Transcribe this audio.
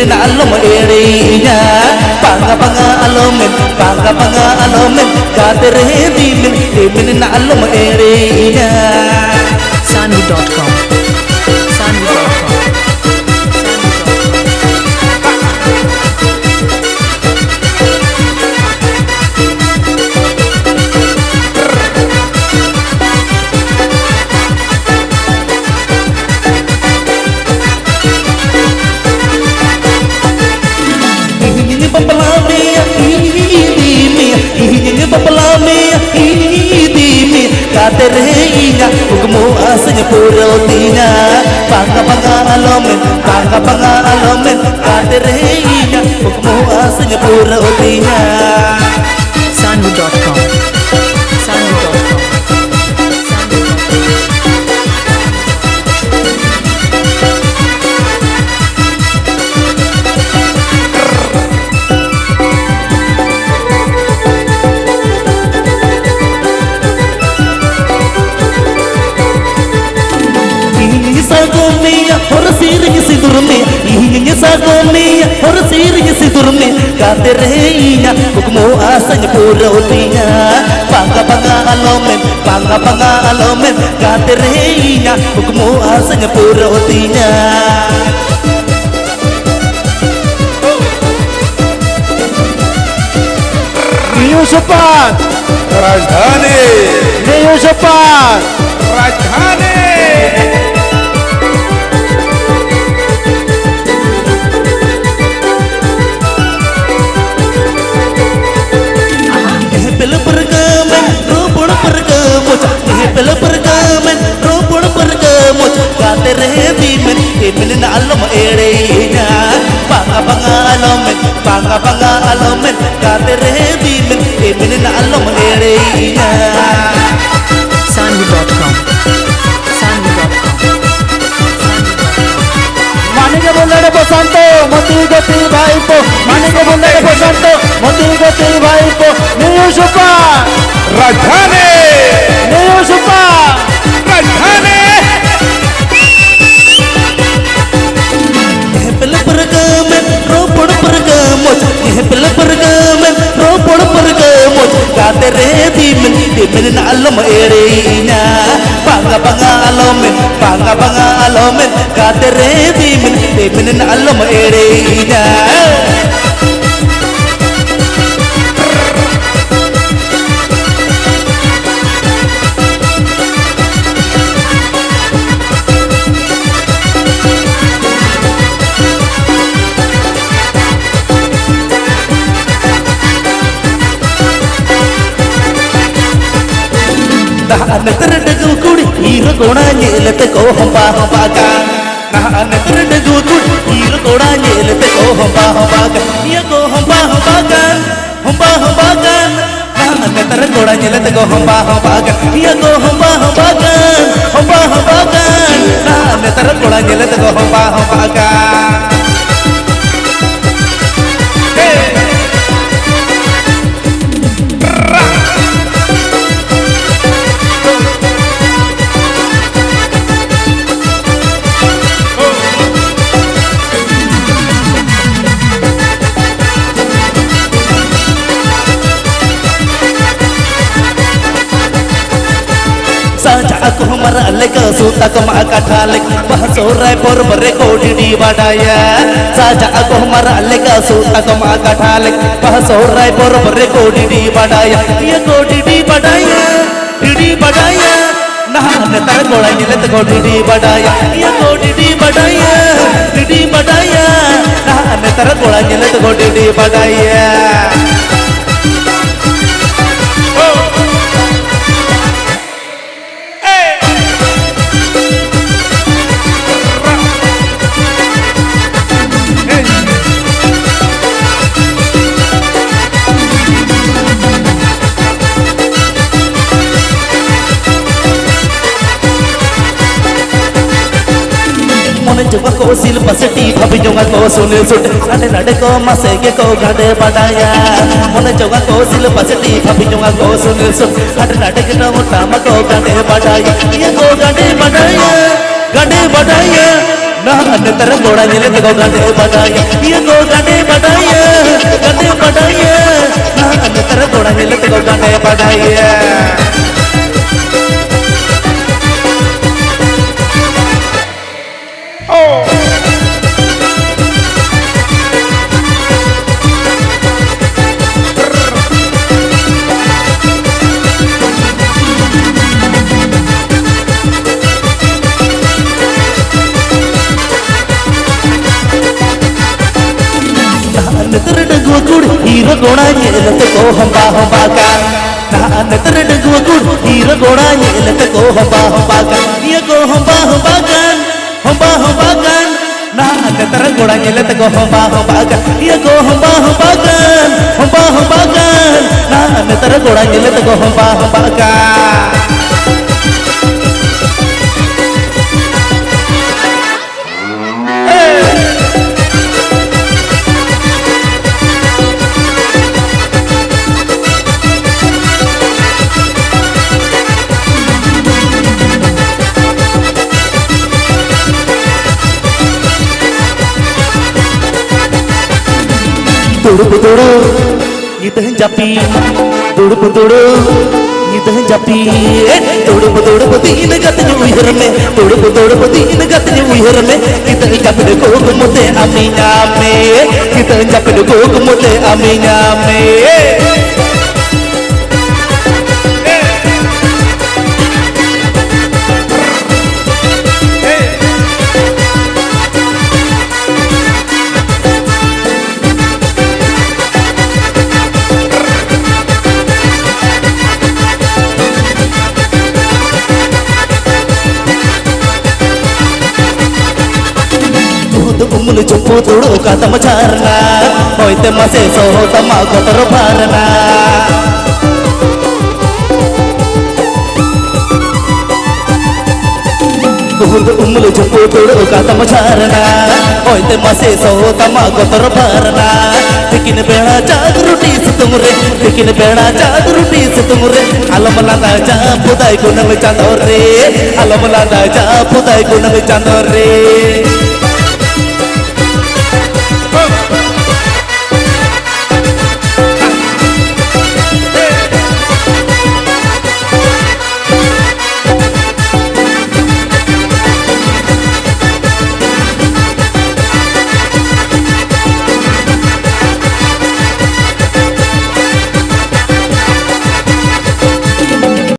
na alom erinya panga alomen panga alomen katere dimin na alom erinya Sanvi.com Sanvi.com katerenya ukmu asnya purotinya panga alomen katerenya ukmu asnya purotinya Sanvi.com Sanvi.com sagomia hor sirnya sidurme katerenya ukmu asanya purotinya panga alomen katerenya ukmu asanya purotinya Yusupan Rajdhani Yusupan Rajdhani dimin na alom erinya panga alomen katere dimin na alom erinya Sanvi.com Sanvi.com Manike bollare bosanto moti goti bhaipo manike bollare bosanto moti goti bhaipo Yusupa Rajdhani Yusupa Rajdhani katere dimin na alom erinya panga alomen katere dimin na alom erinya Naterdagu kudi hiro kona nyelete ko hamba ka naterdagu kudi hiro kona nyelete ko hamba ka ya ko hamba ka nater kona nyelete ko hamba ka ya ko hamba ka nater kona nyelete ko hamba ka aku hamara lega suta kama akathalik bahsorai por bare kodi badaya saja aku hamara lega suta kama akathalik bahsorai por bare kodi badaya ya kodi badaya nah netar gola nyelet kodi badaya ya kodi badaya nah netar gola nyelet kodi badaya Coba ko sil pasati bhabi jonga ko sunil sut ade nade ko masege ko gade badaya mone joga ko sil pasati bhabi jonga ko sunil sut ade nade kita mutama ko gade badaya ye ko gade badaya nah netar goda nyele te go gade badaya ye go gade badaya nah netar goda nyele te go gade badaya hero goda nyele te go hamba kan netar dagwa kud hero goda nyele te go hamba kan ye go hamba kan nah netar goda nyele te go hamba kan ye go hamba kan nah netar goda nyele te go hamba kan Tudu nyitah japi tudu nyitah japi tudu tin gatne uihar me tudu tin gatne uihar me kita japne ko gumute aminya me kita japne ko gumute aminya me umul jumpu tudu kata macarna hoy te mase so tama kotor bharna umul jumpu tudu kata macarna hoy te mase so tama kotor bharna lekin beda jagruti situmre alamlanda ja pudai gunam chandore